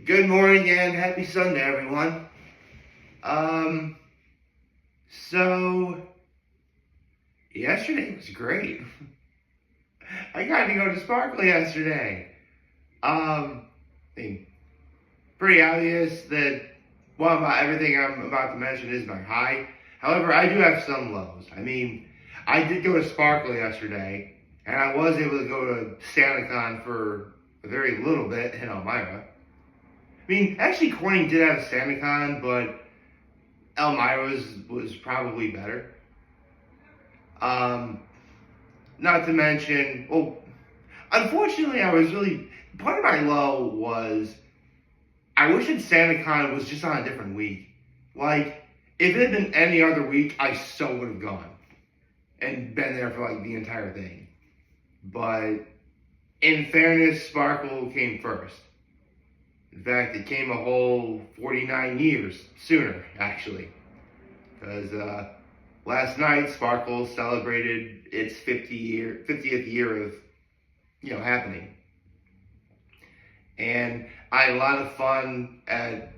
Good morning and happy Sunday, everyone. So yesterday was great. I got to go to Sparkle yesterday. I mean, pretty obvious that everything I'm about to mention is my high. However, I do have some lows. I mean, I did go to Sparkle yesterday, and I was able to go to SantaCon for a very little bit in Elmira. I mean, actually, Corning did have SantaCon, but Elmira was probably better. Not to mention, unfortunately, part of my low was, I wish that SantaCon was just on a different week. Like, if it had been any other week, I so would have gone and been there for like the entire thing. But in fairness, Sparkle came first. In fact, it came a whole 49 years sooner, actually. Because last night, Sparkle celebrated its 50th year of, happening. And I had a lot of fun at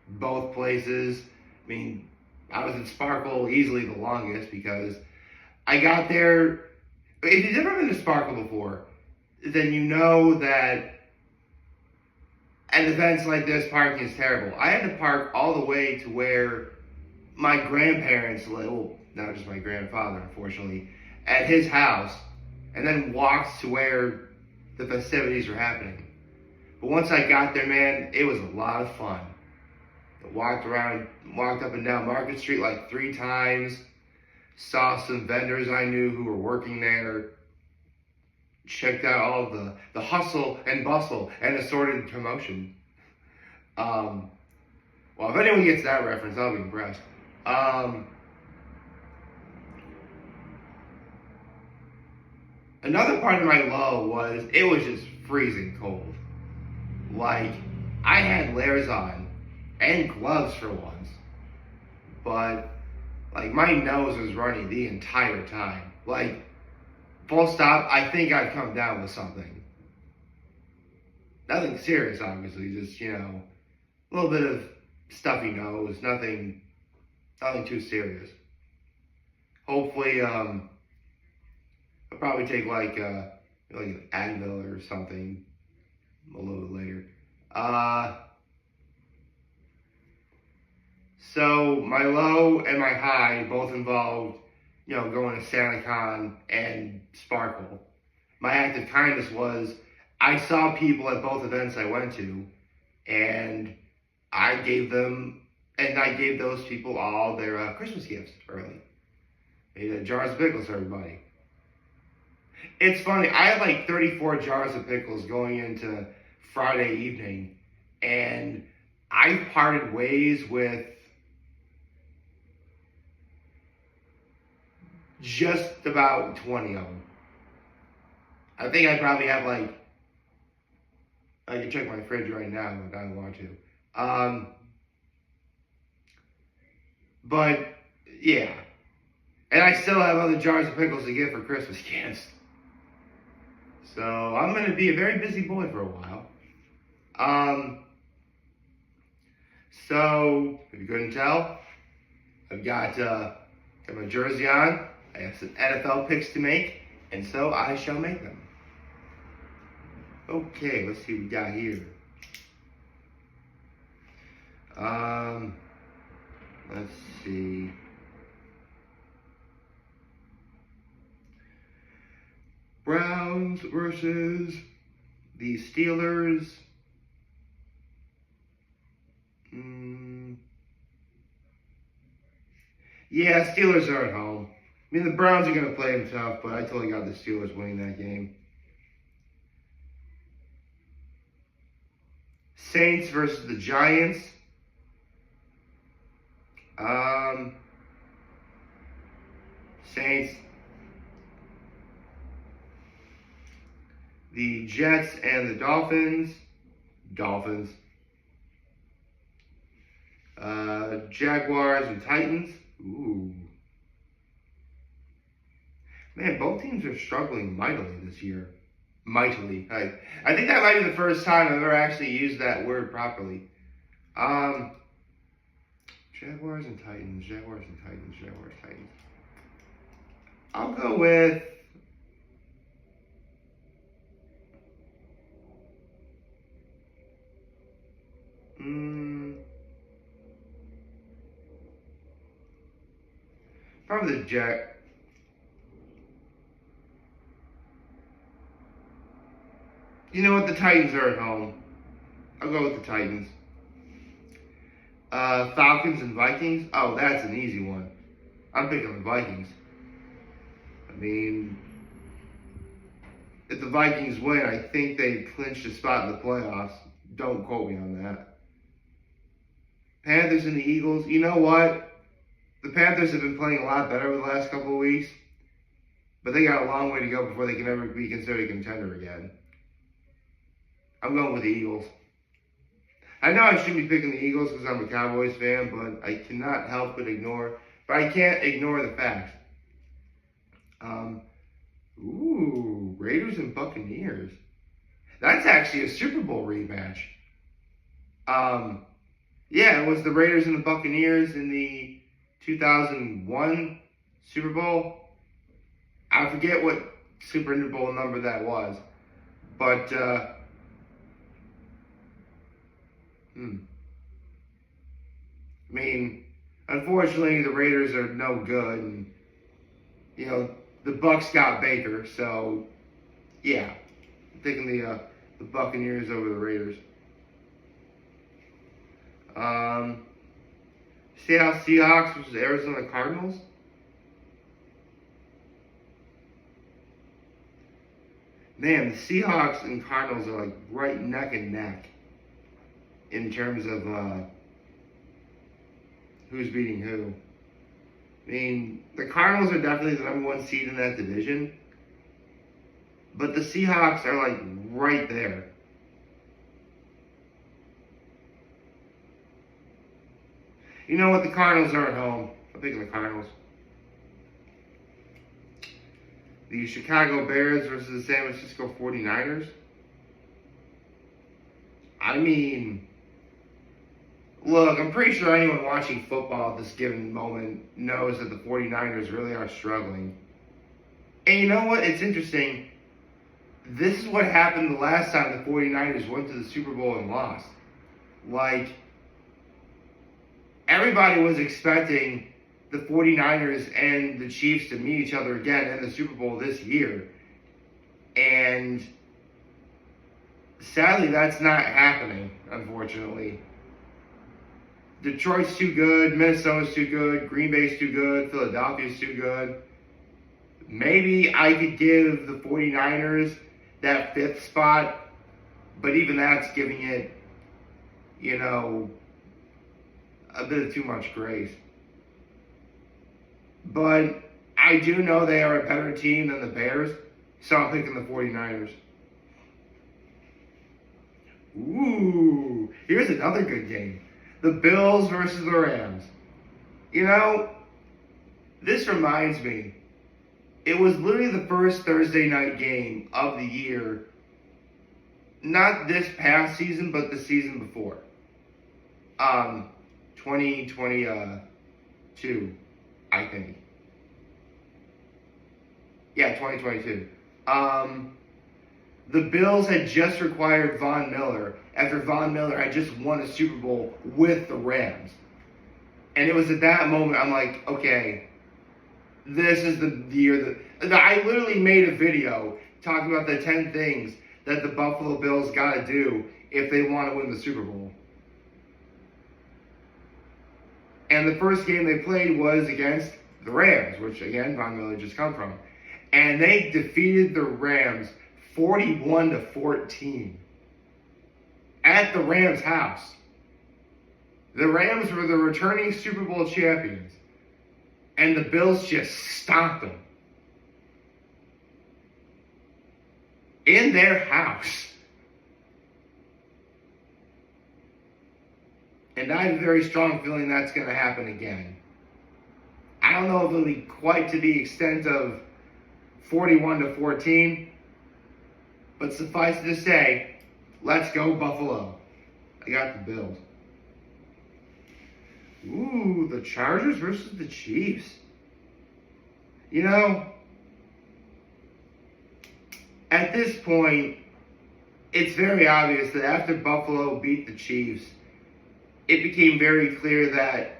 both places. I mean, I was at Sparkle easily the longest because I got there. If you've never been to Sparkle before, then you know that at events like this, parking is terrible. I had to park all the way to where my grandparents live, well, not just my grandfather, unfortunately, at his house, and then walked to where the festivities were happening. But once I got there, man, it was a lot of fun. I walked up and down Market Street like 3 times, saw some vendors I knew who were working there, checked out all of the hustle and bustle and assorted commotion. Well, if anyone gets that reference, I'll be impressed. Another part of my low was, it was just freezing cold. Like, I had layers on and gloves for once, but like my nose was running the entire time. Like, full stop, I think I've come down with something. Nothing serious, obviously, just, a little bit of stuffy nose, nothing too serious. Hopefully, I'll probably take like an Advil or something a little bit later. So my low and my high both involved going to SantaCon and Sparkle. My act of kindness was, I saw people at both events I went to, and I gave those people all their Christmas gifts early. Made jars of pickles for everybody. It's funny, I had like 34 jars of pickles going into Friday evening, and I parted ways with just about 20 of them. I think I probably have I can check my fridge right now if I want to. But yeah. And I still have other jars of pickles to get for Christmas gifts. So I'm going to be a very busy boy for a while. So if you couldn't tell, I've got my jersey on. I have some NFL picks to make, and so I shall make them. Okay, let's see what we got here. Let's see. Browns versus the Steelers. Yeah, Steelers are at home. I mean, the Browns are going to play them tough, but I totally got the Steelers winning that game. Saints versus the Giants. Saints. The Jets and the Dolphins. Jaguars and Titans. Ooh. Man, both teams are struggling mightily this year. mightily. I think that might be the first time I've ever actually used that word properly. Jaguars and Titans, Jaguars and Titans, Jaguars, Titans. I'll go with probably the Jack. You know what? The Titans are at home. I'll go with the Titans. Falcons and Vikings. Oh, that's an easy one. I'm picking the Vikings. I mean, if the Vikings win, I think they clinched a spot in the playoffs. Don't quote me on that. Panthers and the Eagles. You know what? The Panthers have been playing a lot better over the last couple of weeks, but they got a long way to go before they can ever be considered a contender again. I'm going with the Eagles. I know I shouldn't be picking the Eagles because I'm a Cowboys fan, but I cannot help but I can't ignore the facts. Raiders and Buccaneers. That's actually a Super Bowl rematch. Yeah, it was the Raiders and the Buccaneers in the 2001 Super Bowl. I forget what Super Bowl number that was, but I mean, unfortunately, the Raiders are no good, and the Bucs got Baker, so yeah, I'm taking the Buccaneers over the Raiders. Seattle Seahawks versus Arizona Cardinals. Man, the Seahawks and Cardinals are like right neck and neck in terms of who's beating who. I mean, the Cardinals are definitely the number one seed in that division, but the Seahawks are like right there. You know what? The Cardinals are at home. I'm picking the Cardinals. The Chicago Bears versus the San Francisco 49ers. I mean, look, I'm pretty sure anyone watching football at this given moment knows that the 49ers really are struggling. And you know what? It's interesting. This is what happened the last time the 49ers went to the Super Bowl and lost. Like, everybody was expecting the 49ers and the Chiefs to meet each other again in the Super Bowl this year. And sadly, that's not happening, unfortunately. Detroit's too good, Minnesota's too good, Green Bay's too good, Philadelphia's too good. Maybe I could give the 49ers that fifth spot, but even that's giving it, a bit of too much grace. But I do know they are a better team than the Bears, so I'm picking the 49ers. Ooh, here's another good game. The Bills versus the Rams. This reminds me, it was literally the first Thursday night game of the year, not this past season, but the season before. 2022, I think. Yeah, 2022. The Bills had just acquired Von Miller after Von Miller had just won a Super Bowl with the Rams. And it was at that moment I'm like, okay, this is the year that I literally made a video talking about the 10 things that the Buffalo Bills got to do if they want to win the Super Bowl. And the first game they played was against the Rams, which, again, Von Miller just come from. And they defeated the Rams 41-14 at the Rams' house. The Rams were the returning Super Bowl champions, and the Bills just stomped them in their house. And I have a very strong feeling that's going to happen again. I don't know if it'll be quite to the extent of 41-14, But suffice it to say, let's go Buffalo. I got the Bills. Ooh, the Chargers versus the Chiefs. You know, at this point, it's very obvious that after Buffalo beat the Chiefs, it became very clear that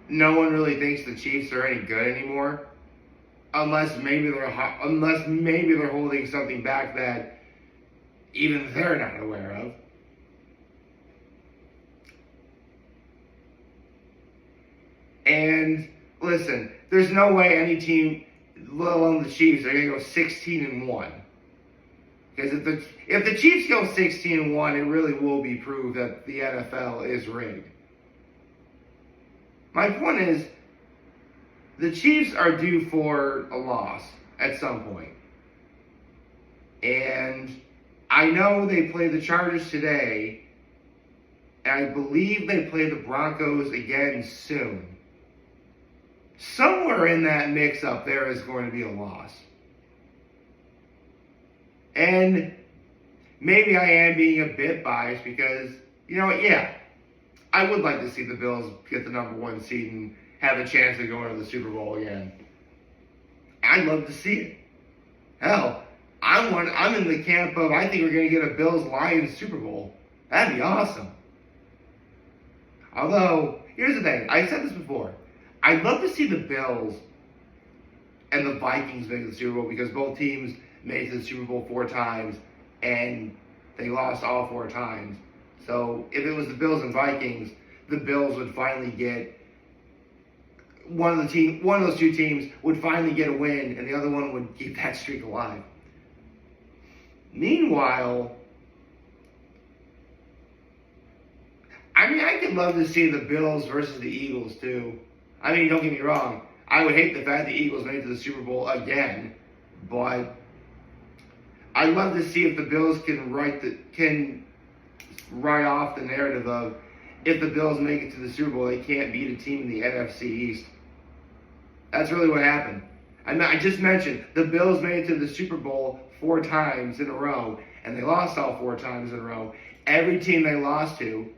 no one really thinks the Chiefs are any good anymore, unless maybe they're holding something back that even they're not aware of. And listen, there's no way any team, let alone the Chiefs, are going to go 16-1. Because if the Chiefs go 16-1, it really will be proved that the NFL is rigged. My point is, the Chiefs are due for a loss at some point. And I know they play the Chargers today, and I believe they play the Broncos again soon. Somewhere in that mix-up there is going to be a loss. And maybe I am being a bit biased because, you know what, yeah, I would like to see the Bills get the number 1 seed and have a chance of going to the Super Bowl again. I'd love to see it. Hell, I'm in the camp of I think we're going to get a Bills-Lions Super Bowl. That'd be awesome. Although, here's the thing. I said this before. I'd love to see the Bills and the Vikings make the Super Bowl because both teams made it to the Super Bowl 4 times and they lost all 4 times. So if it was the Bills and Vikings, the Bills would finally get one of those 2 teams would finally get a win and the other one would keep that streak alive. Meanwhile, I mean, I could love to see the Bills versus the Eagles too. I mean, don't get me wrong. I would hate the fact the Eagles made it to the Super Bowl again, but I'd love to see if the Bills can write off the narrative of if the Bills make it to the Super Bowl, they can't beat a team in the NFC East. That's really what happened. I just mentioned the Bills made it to the Super Bowl 4 times in a row, and they lost all 4 times in a row. Every team they lost to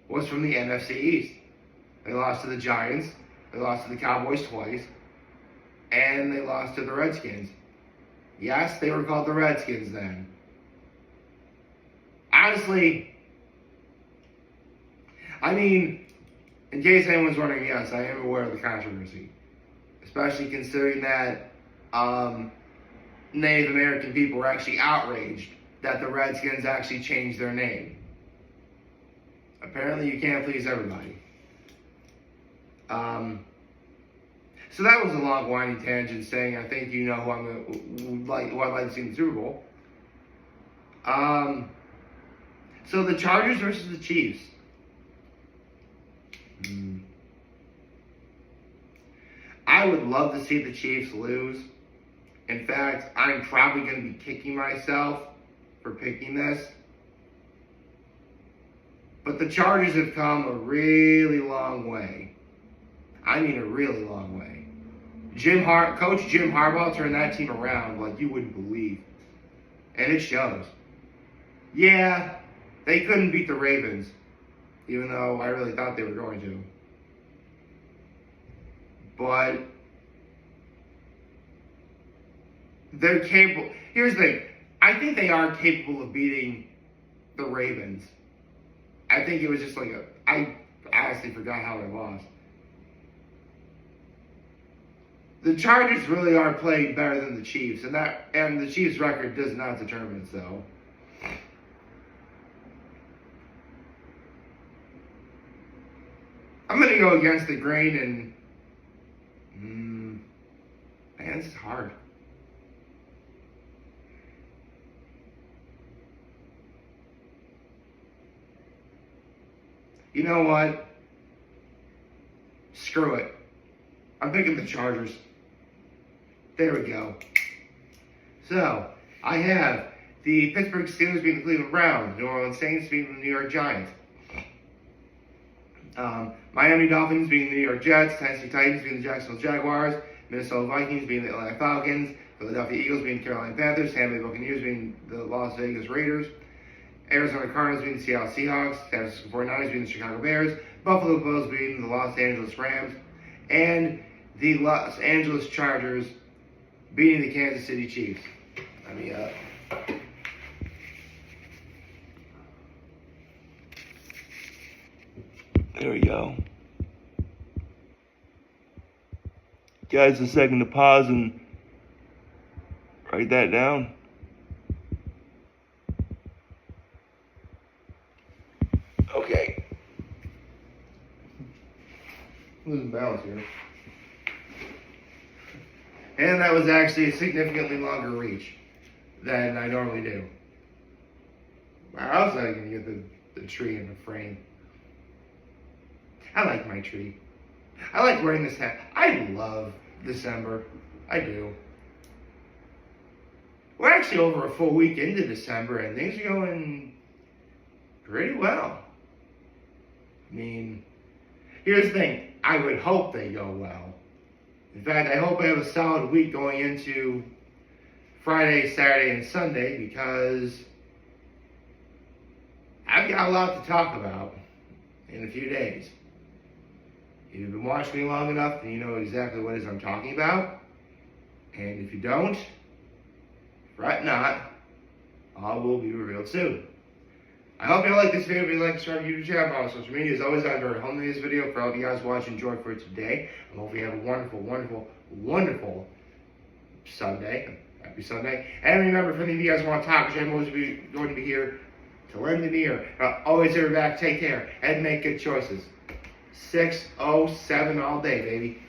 was from the NFC East. They lost to the Giants, they lost to the Cowboys twice, and they lost to the Redskins. Yes, they were called the Redskins then. Honestly, I mean, in case anyone's wondering, yes, I am aware of the controversy. Especially considering that Native American people were actually outraged that the Redskins actually changed their name. Apparently you can't please everybody. So that was a long, winding tangent saying I think you know who I'd like to see in the Super Bowl. So the Chargers versus the Chiefs. I would love to see the Chiefs lose. In fact, I'm probably going to be kicking myself for picking this. But the Chargers have come a really long way. I mean a really long way. Coach Jim Harbaugh turned that team around like you wouldn't believe. And it shows. Yeah, they couldn't beat the Ravens, even though I really thought they were going to. But they're capable. Here's the thing. I think they are capable of beating the Ravens. I think it was just like I honestly forgot how they lost. The Chargers really are playing better than the Chiefs, and the Chiefs' record does not determine it, so. I'm going to go against the grain and man, this is hard. You know what? Screw it. I'm picking the Chargers. There we go. So, I have the Pittsburgh Steelers beating the Cleveland Browns, New Orleans Saints beating the New York Giants, Miami Dolphins beating the New York Jets, Tennessee Titans beating the Jacksonville Jaguars, Minnesota Vikings beating the Atlanta Falcons, Philadelphia Eagles beating the Carolina Panthers, Tampa Bay Buccaneers beating the Las Vegas Raiders, Arizona Cardinals beating the Seattle Seahawks, San Francisco 49ers beating the Chicago Bears, Buffalo Bills beating the Los Angeles Rams, and the Los Angeles Chargers beating the Kansas City Chiefs. There we go. Guys, a second to pause and write that down. Okay. Losing balance here. And that was actually a significantly longer reach than I normally do. How else am I going to get the tree in the frame? I like my tree. I like wearing this hat. I love December. I do. We're actually over a full week into December, and things are going pretty well. I mean, here's the thing. I would hope they go well. In fact, I hope I have a solid week going into Friday, Saturday, and Sunday, because I've got a lot to talk about in a few days. If you've been watching me long enough, then you know exactly what it is I'm talking about. And if you don't, fret not, all will be revealed soon. I hope you like this video. If you like, subscribe to YouTube channel, follow social media. As always, I'm very home to this video. For all of you guys watching, enjoy for today. I hope you have a wonderful, wonderful, wonderful Sunday. Happy Sunday. And remember, if any of you guys want to talk, I'm always going to be here to lend an ear. Always have your back. Take care and make good choices. 607 all day, baby.